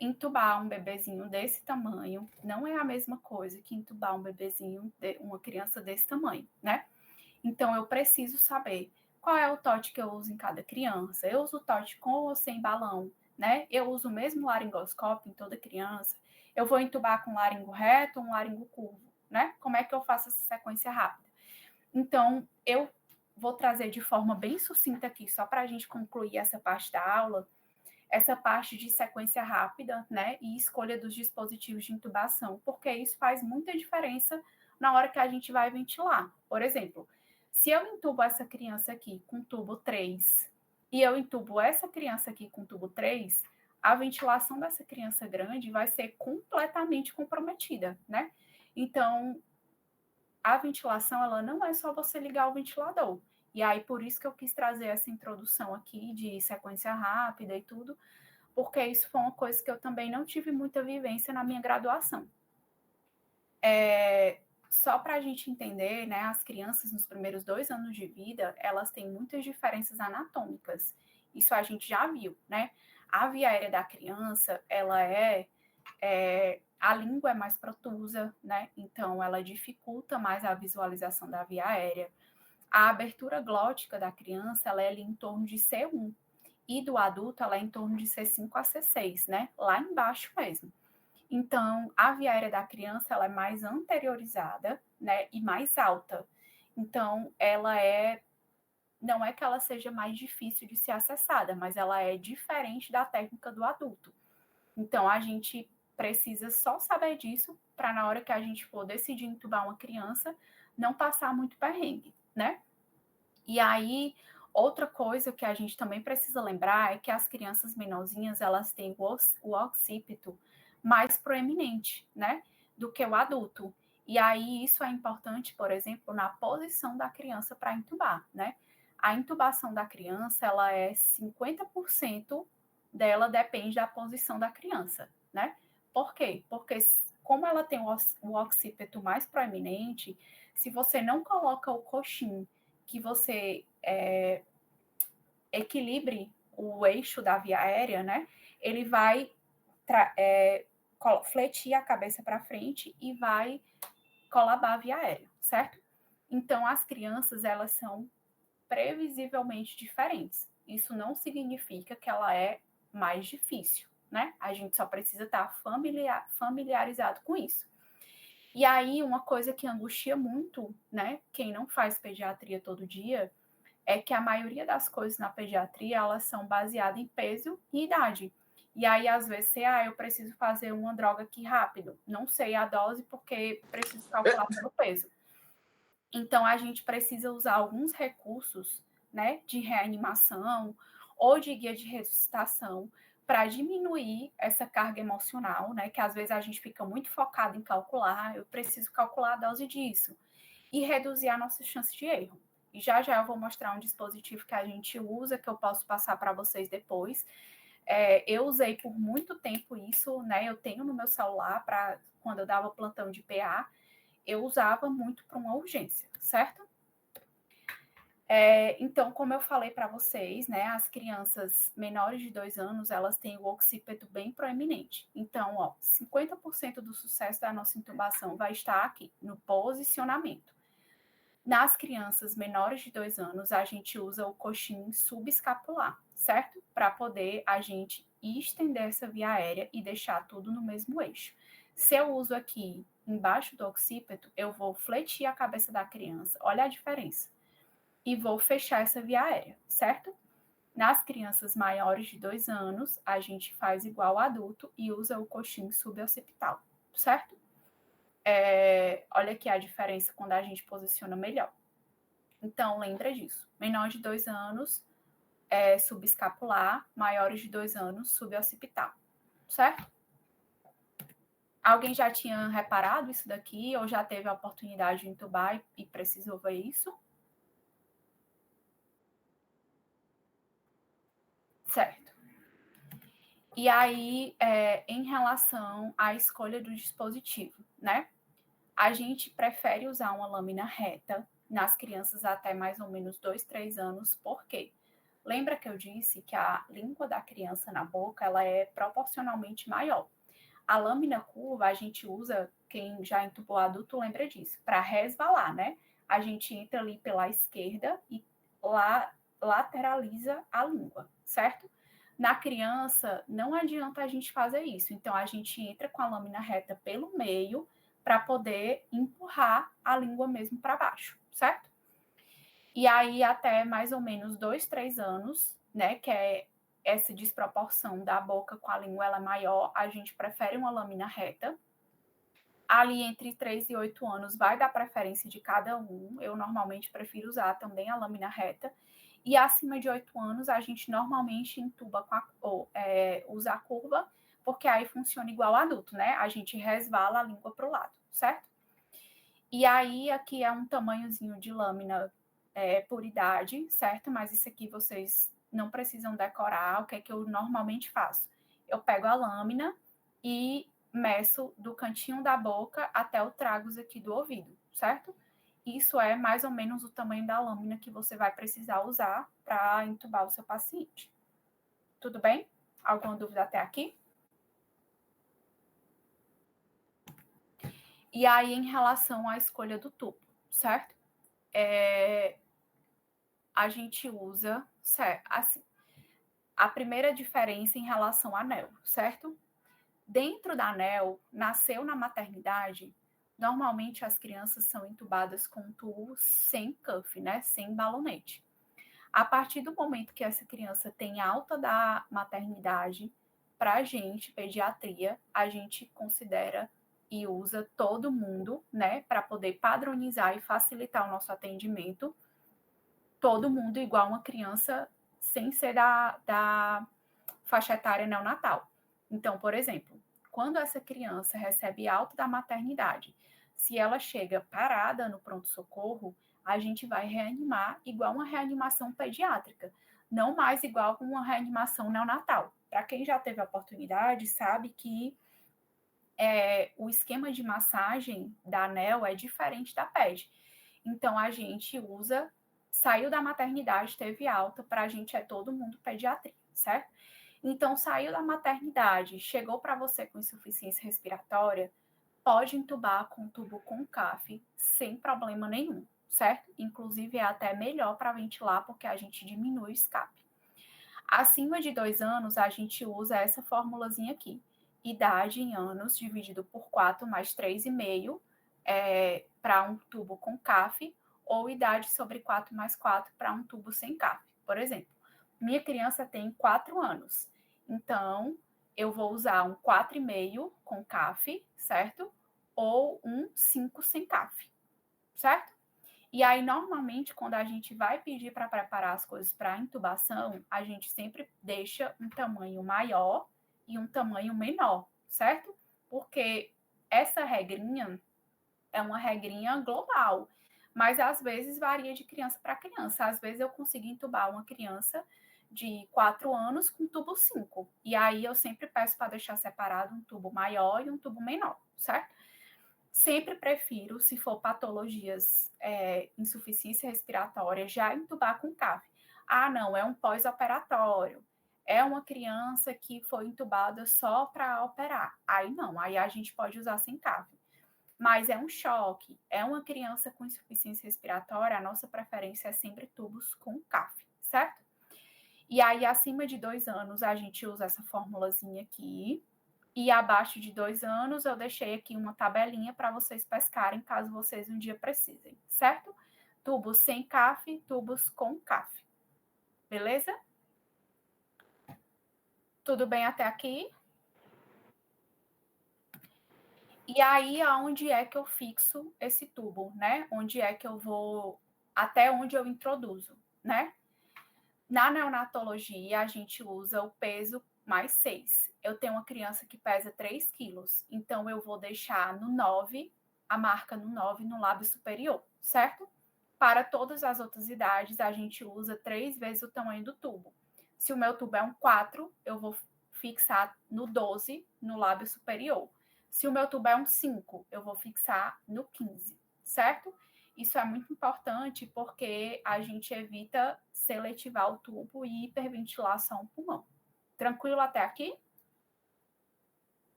entubar um bebezinho desse tamanho não é a mesma coisa que entubar um bebezinho, uma criança desse tamanho, né? Então, eu preciso saber qual é o TOT que eu uso em cada criança. Eu uso o TOT com ou sem balão, né? Eu uso o mesmo laringoscópio em toda criança. Eu vou entubar com laringo reto ou um laringo curvo, né? Como é que eu faço essa sequência rápida? Então, eu vou trazer de forma bem sucinta aqui, só para a gente concluir essa parte da aula, essa parte de sequência rápida, né, e escolha dos dispositivos de intubação, porque isso faz muita diferença na hora que a gente vai ventilar. Por exemplo, se eu intubo essa criança aqui com tubo 3 e eu intubo essa criança aqui com tubo 3, a ventilação dessa criança grande vai ser completamente comprometida, né? Então, a ventilação, ela não é só você ligar o ventilador. E aí, por isso que eu quis trazer essa introdução aqui de sequência rápida e tudo, porque isso foi uma coisa que eu também não tive muita vivência na minha graduação. Só para a gente entender, né, as crianças nos primeiros 2 anos de vida, elas têm muitas diferenças anatômicas. Isso a gente já viu, né? A via aérea da criança, ela a língua é mais protusa, né? Então, ela dificulta mais a visualização da via aérea. A abertura glótica da criança, ela é ali em torno de C1, e do adulto ela é em torno de C5 a C6, né? Lá embaixo mesmo. Então, a via aérea da criança ela é mais anteriorizada, né? E mais alta. Então, não é que ela seja mais difícil de ser acessada, mas ela é diferente da técnica do adulto. Então, a gente precisa só saber disso para na hora que a gente for decidir entubar uma criança, não passar muito perrengue, né? E aí, outra coisa que a gente também precisa lembrar é que as crianças menorzinhas, elas têm o occipito mais proeminente, né, do que o adulto. E aí, isso é importante, por exemplo, na posição da criança para intubar, né? A intubação da criança, ela é 50% dela depende da posição da criança, né? Por quê? Porque como ela tem o occipito mais proeminente, se você não coloca o coxim que você equilibre o eixo da via aérea, né? Ele vai fletir a cabeça para frente e vai colabar a via aérea, certo? Então, as crianças, elas são previsivelmente diferentes. Isso não significa que ela é mais difícil, né? A gente só precisa estar familiarizado com isso. E aí, uma coisa que angustia muito, né, quem não faz pediatria todo dia, é que a maioria das coisas na pediatria, elas são baseadas em peso e idade. E aí, às vezes, eu preciso fazer uma droga aqui rápido. Não sei a dose porque preciso calcular pelo peso. Então, a gente precisa usar alguns recursos, né, de reanimação ou de guia de ressuscitação para diminuir essa carga emocional, né, que às vezes a gente fica muito focado em calcular, eu preciso calcular a dose disso, e reduzir a nossa chance de erro. E já eu vou mostrar um dispositivo que a gente usa, que eu posso passar para vocês depois. Eu usei por muito tempo isso, né, eu tenho no meu celular para quando eu dava plantão de PA, eu usava muito para uma urgência, certo? Então, como eu falei para vocês, né, as crianças menores de 2 anos, elas têm o occipito bem proeminente. Então, 50% do sucesso da nossa intubação vai estar aqui, no posicionamento. Nas crianças menores de 2 anos, a gente usa o coxim subescapular, certo? Para poder a gente estender essa via aérea e deixar tudo no mesmo eixo. Se eu uso aqui embaixo do occipito, eu vou fletir a cabeça da criança, olha a diferença, e vou fechar essa via aérea, certo? Nas crianças maiores de 2 anos, a gente faz igual adulto e usa o coxim suboccipital, certo? Olha aqui a diferença quando a gente posiciona melhor. Então, lembra disso. Menor de 2 anos, subescapular, maiores de 2 anos, suboccipital, certo? Alguém já tinha reparado isso daqui ou já teve a oportunidade de intubar e precisou ver isso? Certo. E aí, em relação à escolha do dispositivo, né? A gente prefere usar uma lâmina reta nas crianças até mais ou menos 2, 3 anos, por quê? Lembra que eu disse que a língua da criança na boca, ela é proporcionalmente maior. A lâmina curva, a gente usa, quem já entubou adulto lembra disso, para resvalar, né? A gente entra ali pela esquerda e lá lateraliza a língua, certo? Na criança, não adianta a gente fazer isso. Então, a gente entra com a lâmina reta pelo meio para poder empurrar a língua mesmo para baixo, certo? E aí, até mais ou menos 2, 3 anos, né, que é essa desproporção da boca com a língua ela é maior, a gente prefere uma lâmina reta. Ali entre 3 e 8 anos vai dar preferência de cada um. Eu normalmente prefiro usar também a lâmina reta. E acima de 8 anos, a gente normalmente intuba usa a curva, porque aí funciona igual adulto, né? A gente resvala a língua para o lado, certo? E aí, aqui é um tamanhozinho de lâmina por idade, certo? Mas isso aqui vocês não precisam decorar. O que é que eu normalmente faço? Eu pego a lâmina e meço do cantinho da boca até o tragus aqui do ouvido, certo? Isso é mais ou menos o tamanho da lâmina que você vai precisar usar para entubar o seu paciente. Tudo bem? Alguma dúvida até aqui? E aí, em relação à escolha do tubo, certo? A gente usa, certo? Assim, a primeira diferença em relação ao anel, certo? Dentro da anel, nasceu na maternidade, normalmente as crianças são entubadas com tubo sem cuff, né? Sem balonete. A partir do momento que essa criança tem alta da maternidade, para a gente, pediatria, a gente considera e usa todo mundo, né? Para poder padronizar e facilitar o nosso atendimento. Todo mundo igual uma criança sem ser da faixa etária neonatal. Então, por exemplo, quando essa criança recebe alta da maternidade, se ela chega parada no pronto-socorro, a gente vai reanimar igual uma reanimação pediátrica, não mais igual uma reanimação neonatal. Para quem já teve a oportunidade, sabe que o esquema de massagem da ANEL é diferente da PED. Então, a gente usa, saiu da maternidade, teve alta, para a gente é todo mundo pediatria, certo? Então, saiu da maternidade, chegou para você com insuficiência respiratória, pode entubar com tubo com CAF sem problema nenhum, certo? Inclusive, é até melhor para ventilar, porque a gente diminui o escape. Acima de 2 anos, a gente usa essa formulazinha aqui. Idade em anos dividido por 4 mais 3,5 para um tubo com CAF, ou idade sobre 4 mais 4 para um tubo sem CAF. Por exemplo, minha criança tem 4 anos, então eu vou usar um 4,5 com CAF, certo? Ou um 5 sem CAF, certo? E aí, normalmente, quando a gente vai pedir para preparar as coisas para intubação, a gente sempre deixa um tamanho maior e um tamanho menor, certo? Porque essa regrinha é uma regrinha global, mas às vezes varia de criança para criança. Às vezes eu consigo intubar uma criança de 4 anos com tubo 5. E aí eu sempre peço para deixar separado um tubo maior e um tubo menor, certo? Sempre prefiro, se for patologias, insuficiência respiratória, já entubar com CAF. Ah, não, é um pós-operatório. É uma criança que foi entubada só para operar. Aí não, aí a gente pode usar sem CAF. Mas é um choque, é uma criança com insuficiência respiratória, a nossa preferência é sempre tubos com CAF, certo? E aí, acima de 2 anos, a gente usa essa formulazinha aqui, e abaixo de 2 anos, eu deixei aqui uma tabelinha para vocês pescarem, caso vocês um dia precisem, certo? Tubos sem CAF, tubos com CAF. Beleza? Tudo bem até aqui? E aí, aonde é que eu fixo esse tubo, né? Onde é que eu vou, até onde eu introduzo, né? Na neonatologia, a gente usa o peso mais 6. Eu tenho uma criança que pesa 3 quilos, então eu vou deixar no 9, a marca no 9 no lábio superior, certo? Para todas as outras idades, a gente usa 3 vezes o tamanho do tubo. Se o meu tubo é um 4, eu vou fixar no 12, no lábio superior. Se o meu tubo é um 5, eu vou fixar no 15, certo? Isso é muito importante porque a gente evita seletivar o tubo e hiperventilar só um pulmão. Tranquilo até aqui?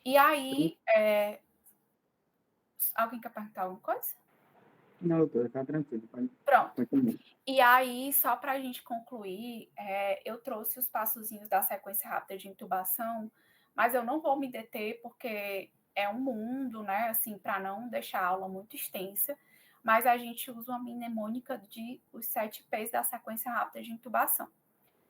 E aí, alguém quer perguntar alguma coisa? Não, doutora, tá tranquilo. Pronto. Pode. E aí, só para a gente concluir, eu trouxe os passozinhos da sequência rápida de intubação, mas eu não vou me deter porque é um mundo, né? Assim, para não deixar a aula muito extensa, mas a gente usa uma mnemônica de os 7 P's da sequência rápida de intubação.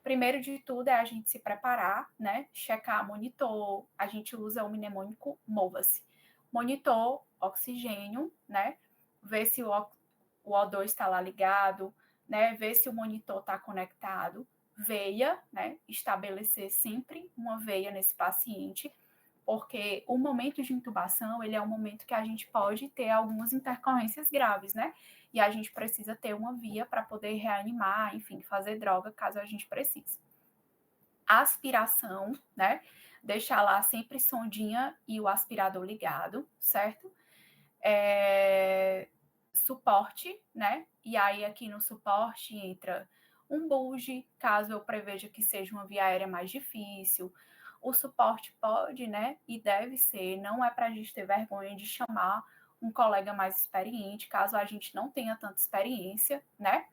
Primeiro de tudo é a gente se preparar, né? Checar monitor, a gente usa o mnemônico MOVA-se. Monitor, oxigênio, né? Ver se o O2 está lá ligado, né? Ver se o monitor está conectado. Veia, né? Estabelecer sempre uma veia nesse paciente, porque o momento de intubação, ele é um momento que a gente pode ter algumas intercorrências graves, né? E a gente precisa ter uma via para poder reanimar, enfim, fazer droga caso a gente precise. Aspiração, né? Deixar lá sempre sondinha e o aspirador ligado, certo? Suporte, né? E aí aqui no suporte entra um bulge, caso eu preveja que seja uma via aérea mais difícil. O suporte pode, né? E deve ser, não é para a gente ter vergonha de chamar um colega mais experiente, caso a gente não tenha tanta experiência, né?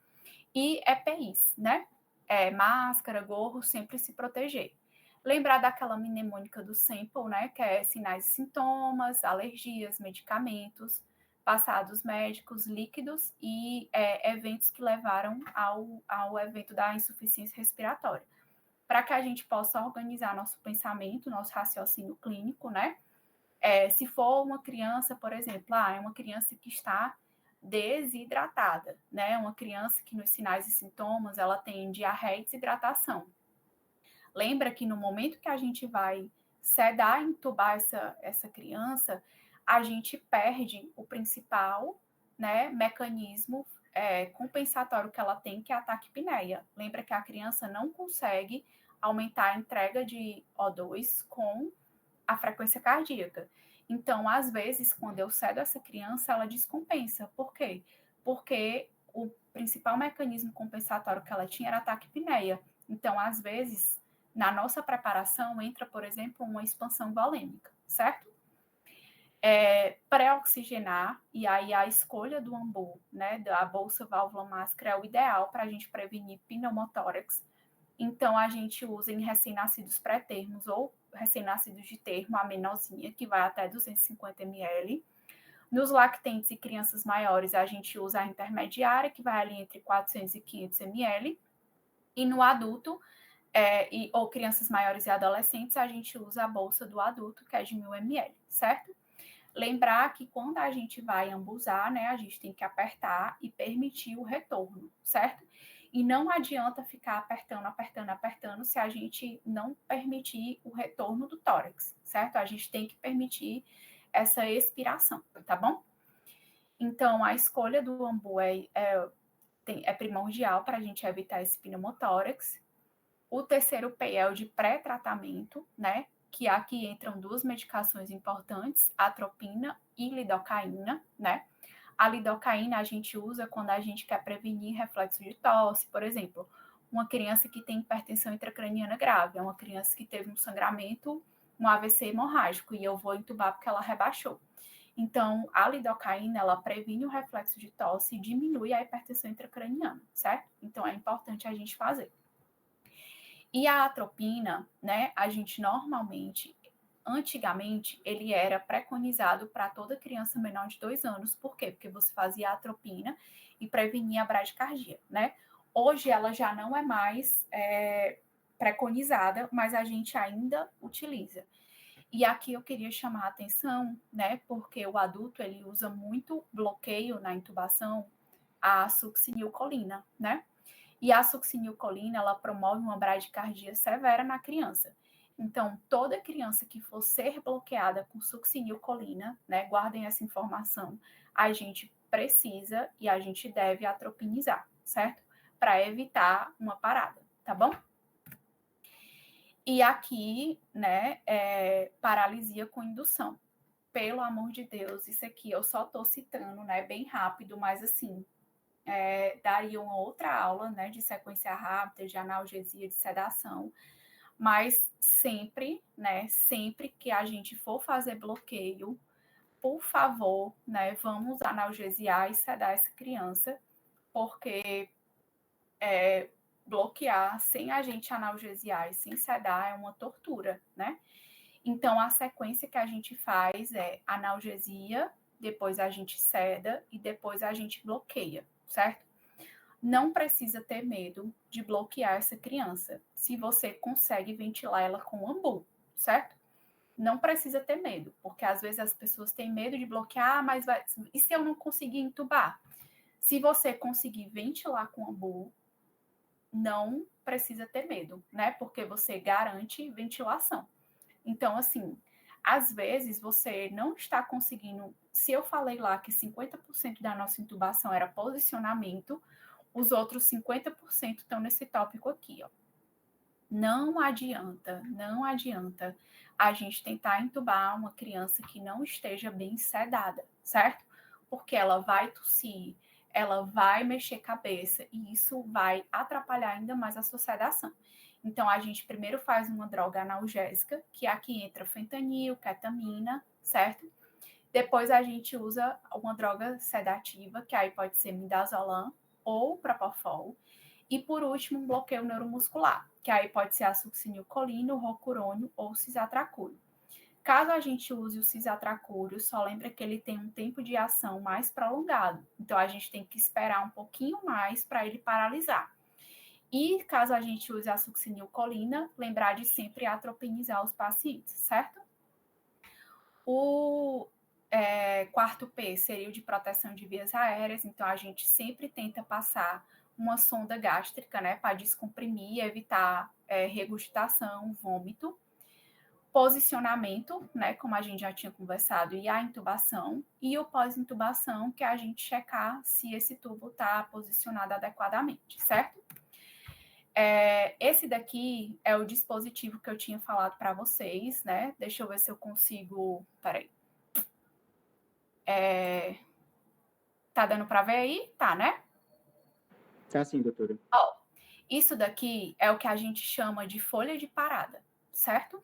E EPIs, né? Máscara, gorro, sempre se proteger. Lembrar daquela mnemônica do sample, né? Que é sinais e sintomas, alergias, medicamentos, passados médicos, líquidos e eventos que levaram ao evento da insuficiência respiratória. Para que a gente possa organizar nosso pensamento, nosso raciocínio clínico, né? Se for uma criança, por exemplo, é uma criança que está desidratada, né? Uma criança que nos sinais e sintomas ela tem diarreia e desidratação. Lembra que no momento que a gente vai sedar, entubar essa criança, a gente perde o principal, né, mecanismo compensatório que ela tem, que é a taquipneia. Lembra que a criança não consegue aumentar a entrega de O2 com a frequência cardíaca. Então, às vezes, quando eu cedo essa criança, ela descompensa. Por quê? Porque principal mecanismo compensatório que ela tinha era a taquipneia. Então, às vezes, na nossa preparação, entra, por exemplo, uma expansão volêmica, certo? Pré-oxigenar, e aí a escolha do ambu, né, da bolsa válvula máscara é o ideal para a gente prevenir pneumotórax. Então, a gente usa em recém-nascidos pré-termos ou recém-nascidos de termo a menorzinha, que vai até 250 ml. Nos lactentes e crianças maiores, a gente usa a intermediária, que vai ali entre 400 e 500 ml. E no adulto, ou crianças maiores e adolescentes, a gente usa a bolsa do adulto, que é de 1000 ml, certo? Lembrar que quando a gente vai ambusar, né, a gente tem que apertar e permitir o retorno, certo? E não adianta ficar apertando, apertando, apertando se a gente não permitir o retorno do tórax, certo? A gente tem que permitir essa expiração, tá bom? Então, a escolha do ambu é primordial para a gente evitar esse pneumotórax. O terceiro P é o de pré-tratamento, né? Que aqui entram duas medicações importantes, atropina e lidocaína, né? A lidocaína a gente usa quando a gente quer prevenir reflexo de tosse, por exemplo, uma criança que tem hipertensão intracraniana grave, é uma criança que teve um sangramento, um AVC hemorrágico, e eu vou entubar porque ela rebaixou. Então, a lidocaína, ela previne o reflexo de tosse e diminui a hipertensão intracraniana, certo? Então, é importante a gente fazer. E a atropina, né, a gente normalmente, antigamente, ele era preconizado para toda criança menor de 2 anos. Por quê? Porque você fazia atropina e prevenia a bradicardia, né? Hoje ela já não é mais preconizada, mas a gente ainda utiliza. E aqui eu queria chamar a atenção, né, porque o adulto, ele usa muito bloqueio na intubação, a succinilcolina, né? E a succinilcolina, ela promove uma bradicardia severa na criança. Então, toda criança que for ser bloqueada com succinilcolina, né, guardem essa informação, a gente precisa e a gente deve atropinizar, certo? Para evitar uma parada, tá bom? E aqui, né, paralisia com indução. Pelo amor de Deus, isso aqui eu só estou citando, né, bem rápido, mas assim, daria uma outra aula, né, de sequência rápida, de analgesia, de sedação, mas sempre, né, sempre que a gente for fazer bloqueio, por favor, né, vamos analgesiar e sedar essa criança, porque bloquear sem a gente analgesiar e sem sedar é uma tortura, né? Então, a sequência que a gente faz é analgesia, depois a gente seda e depois a gente bloqueia, certo? Não precisa ter medo de bloquear essa criança, se você consegue ventilar ela com ambu, certo? Não precisa ter medo, porque às vezes as pessoas têm medo de bloquear, mas e se eu não conseguir entubar? Se você conseguir ventilar com ambu, não precisa ter medo, né? Porque você garante ventilação. Então, assim, às vezes você não está conseguindo. Se eu falei lá que 50% da nossa intubação era posicionamento, os outros 50% estão nesse tópico aqui, ó. Não adianta a gente tentar entubar uma criança que não esteja bem sedada, certo? Porque ela vai tossir, ela vai mexer cabeça e isso vai atrapalhar ainda mais a sua sedação. Então, a gente primeiro faz uma droga analgésica, que aqui entra fentanil, ketamina, certo? Depois a gente usa uma droga sedativa, que aí pode ser midazolam ou propofol. E por último, um bloqueio neuromuscular, que aí pode ser a succinilcolina, o rocurônio ou o cisatracúrio. Caso a gente use o cisatracúrio, só lembra que ele tem um tempo de ação mais prolongado. Então, a gente tem que esperar um pouquinho mais para ele paralisar. E caso a gente use a succinilcolina, lembrar de sempre atropinizar os pacientes, certo? O quarto P seria o de proteção de vias aéreas, então a gente sempre tenta passar uma sonda gástrica, né, para descomprimir, evitar regurgitação, vômito. Posicionamento, né, como a gente já tinha conversado, e a intubação, e o pós-intubação, que é a gente checar se esse tubo está posicionado adequadamente, certo? Esse daqui é o dispositivo que eu tinha falado para vocês, né? Deixa eu ver se eu consigo. Peraí. Tá dando para ver aí? Tá, né? Tá sim, doutora. Ó, isso daqui é o que a gente chama de folha de parada, certo?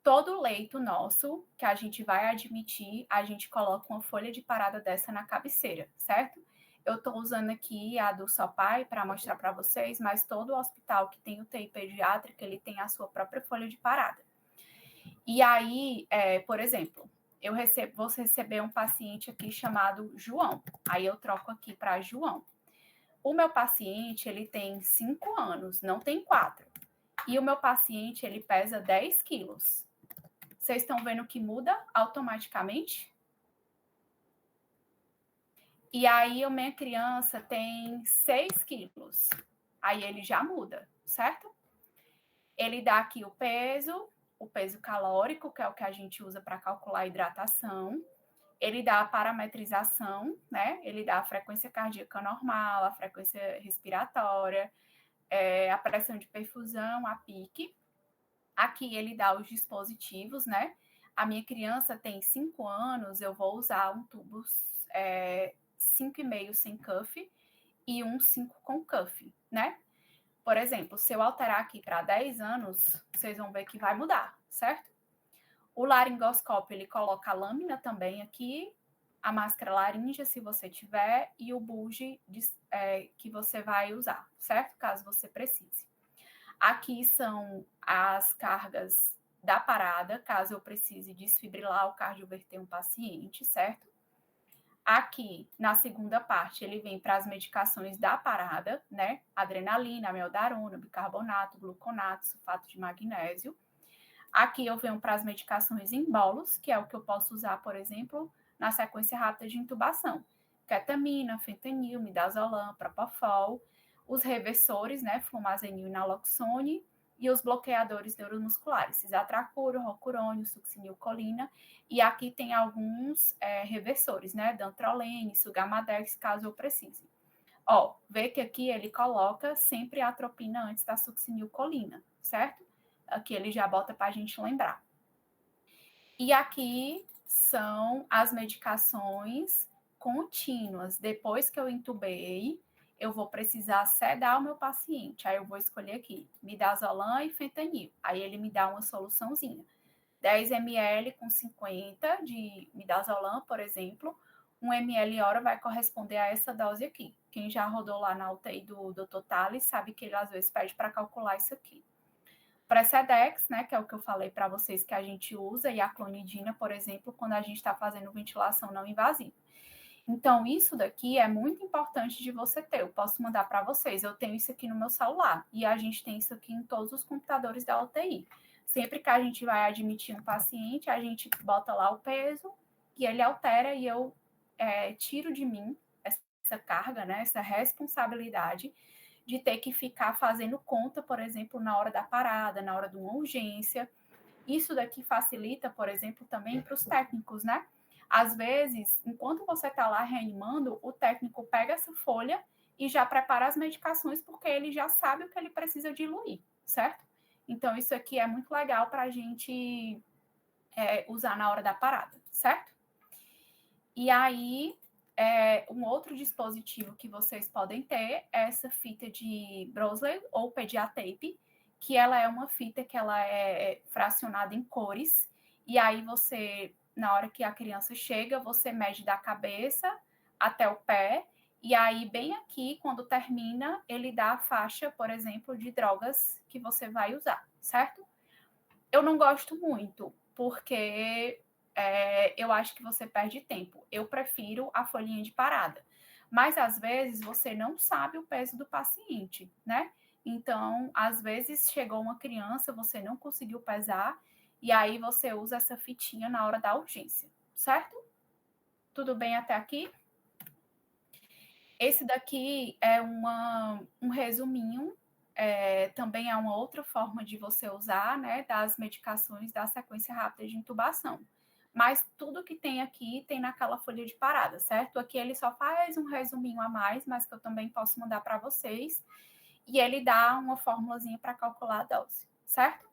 Todo leito nosso que a gente vai admitir, a gente coloca uma folha de parada dessa na cabeceira, certo? Eu estou usando aqui a do Sopai para mostrar para vocês, mas todo hospital que tem UTI pediátrica, ele tem a sua própria folha de parada. E aí, por exemplo, vou receber um paciente aqui chamado João. Aí eu troco aqui para João. O meu paciente, ele tem 5 anos, não tem 4. E o meu paciente, ele pesa 10 quilos. Vocês estão vendo que muda automaticamente? E aí, a minha criança tem 6 quilos. Aí ele já muda, certo? Ele dá aqui o peso calórico, que é o que a gente usa para calcular a hidratação. Ele dá a parametrização, né? Ele dá a frequência cardíaca normal, a frequência respiratória, a pressão de perfusão, a pique. Aqui ele dá os dispositivos, né? A minha criança tem 5 anos, eu vou usar um tubo 5,5 sem cuff e um 5 com cuff, né? Por exemplo, se eu alterar aqui para 10 anos, vocês vão ver que vai mudar, certo? O laringoscópio, ele coloca a lâmina também aqui, a máscara laríngea, se você tiver, e o bulge que você vai usar, certo? Caso você precise. Aqui são as cargas da parada, caso eu precise desfibrilar ou cardioverter um paciente, certo? Aqui, na segunda parte, ele vem para as medicações da parada, né? Adrenalina, meldarona, bicarbonato, gluconato, sulfato de magnésio. Aqui eu venho para as medicações em bolos, que é o que eu posso usar, por exemplo, na sequência rápida de intubação. Ketamina, fentanil, midazolam, propofol, os reversores, né, flumazenil e naloxone, e os bloqueadores neuromusculares, cisatracuro, rocurônio, succinilcolina, e aqui tem alguns reversores, né, dantrolene, sugamadex, caso eu precise. Ó, vê que aqui ele coloca sempre a atropina antes da succinilcolina, certo? Aqui ele já bota para a gente lembrar. E aqui são as medicações contínuas. Depois que eu intubei, eu vou precisar sedar o meu paciente. Aí eu vou escolher aqui, midazolam e fentanil. Aí ele me dá uma soluçãozinha. 10 ml com 50 de midazolam, por exemplo. 1 ml hora vai corresponder a essa dose aqui. Quem já rodou lá na UTI do Dr. Tales sabe que ele às vezes pede para calcular isso aqui. Precedex, né, que é o que eu falei para vocês que a gente usa, e a clonidina, por exemplo, quando a gente está fazendo ventilação não invasiva. Então, isso daqui é muito importante de você ter. Eu posso mandar para vocês. Eu tenho isso aqui no meu celular e a gente tem isso aqui em todos os computadores da UTI. Sempre que a gente vai admitir um paciente, a gente bota lá o peso e ele altera e eu tiro de mim essa carga, né, essa responsabilidade de ter que ficar fazendo conta, por exemplo, na hora da parada, na hora de uma urgência. Isso daqui facilita, por exemplo, também para os técnicos, né? Às vezes, enquanto você está lá reanimando, o técnico pega essa folha e já prepara as medicações, porque ele já sabe o que ele precisa diluir, certo? Então, isso aqui é muito legal para a gente usar na hora da parada, certo? E aí, um outro dispositivo que vocês podem ter é essa fita de Brosley ou Pediatape, que ela é uma fita que ela é fracionada em cores, e aí você, na hora que a criança chega, você mede da cabeça até o pé, e aí bem aqui, quando termina, ele dá a faixa, por exemplo, de drogas que você vai usar, certo? Eu não gosto muito, porque eu acho que você perde tempo. Eu prefiro a folhinha de parada. Mas, às vezes, você não sabe o peso do paciente, né? Então, às vezes, chegou uma criança, você não conseguiu pesar, e aí você usa essa fitinha na hora da urgência, certo? Tudo bem até aqui? Esse daqui é um resuminho, também é uma outra forma de você usar, né, das medicações da sequência rápida de intubação. Mas tudo que tem aqui tem naquela folha de parada, certo? Aqui ele só faz um resuminho a mais, mas que eu também posso mandar para vocês. E ele dá uma formulazinha para calcular a dose, certo?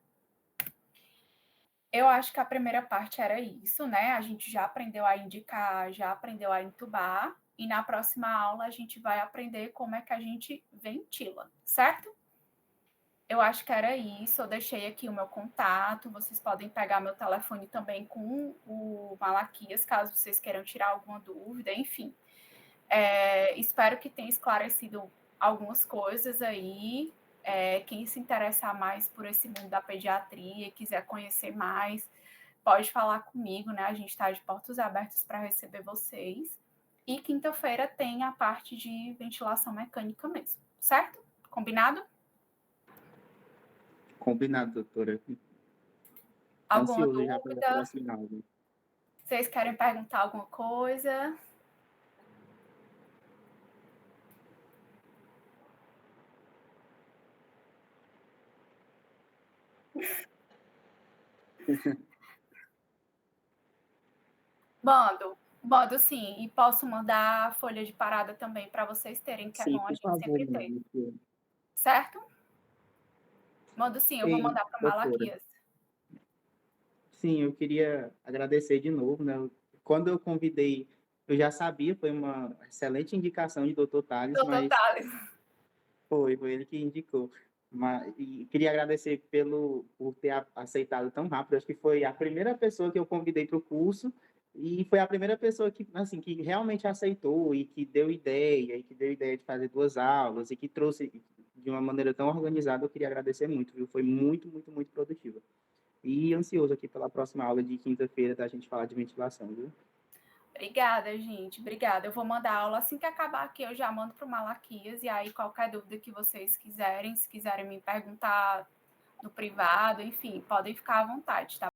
Eu acho que a primeira parte era isso, né? A gente já aprendeu a indicar, já aprendeu a intubar. e na próxima aula a gente vai aprender como é que a gente ventila, certo? Eu acho que era isso. Eu deixei aqui o meu contato. Vocês podem pegar meu telefone também com o Malaquias, caso vocês queiram tirar alguma dúvida, enfim. Espero que tenha esclarecido algumas coisas aí. Quem se interessar mais por esse mundo da pediatria e quiser conhecer mais, pode falar comigo, né? A gente está de portas abertas para receber vocês. E quinta-feira tem a parte de ventilação mecânica mesmo, certo? Combinado? Combinado, doutora. Alguma Ansioso já pela dúvida? próxima aula. Vocês querem perguntar alguma coisa? Mando sim. E posso mandar a folha de parada também para vocês terem, que é Sim, bom a por gente favor, sempre ter. mãe. Certo? Mando sim, eu vou Ei, mandar para o doutora. Malaquias. Sim, eu queria agradecer de novo, né? Quando eu convidei, eu já sabia, foi uma excelente indicação de Dr. Tales, Doutor mas Thales. foi ele que indicou. E queria agradecer por ter aceitado tão rápido. Acho que foi a primeira pessoa que eu convidei para o curso e foi a primeira pessoa que, assim, que realmente aceitou e que deu ideia de fazer 2 aulas e que trouxe de uma maneira tão organizada. Eu queria agradecer muito, viu? Foi muito, muito, muito produtiva. E ansioso aqui pela próxima aula de quinta-feira da gente falar de ventilação, viu? Obrigada, gente. Obrigada. Eu vou mandar a aula assim que acabar aqui. Eu já mando para o Malaquias. E aí, qualquer dúvida que vocês quiserem, se quiserem me perguntar no privado, enfim, podem ficar à vontade, tá?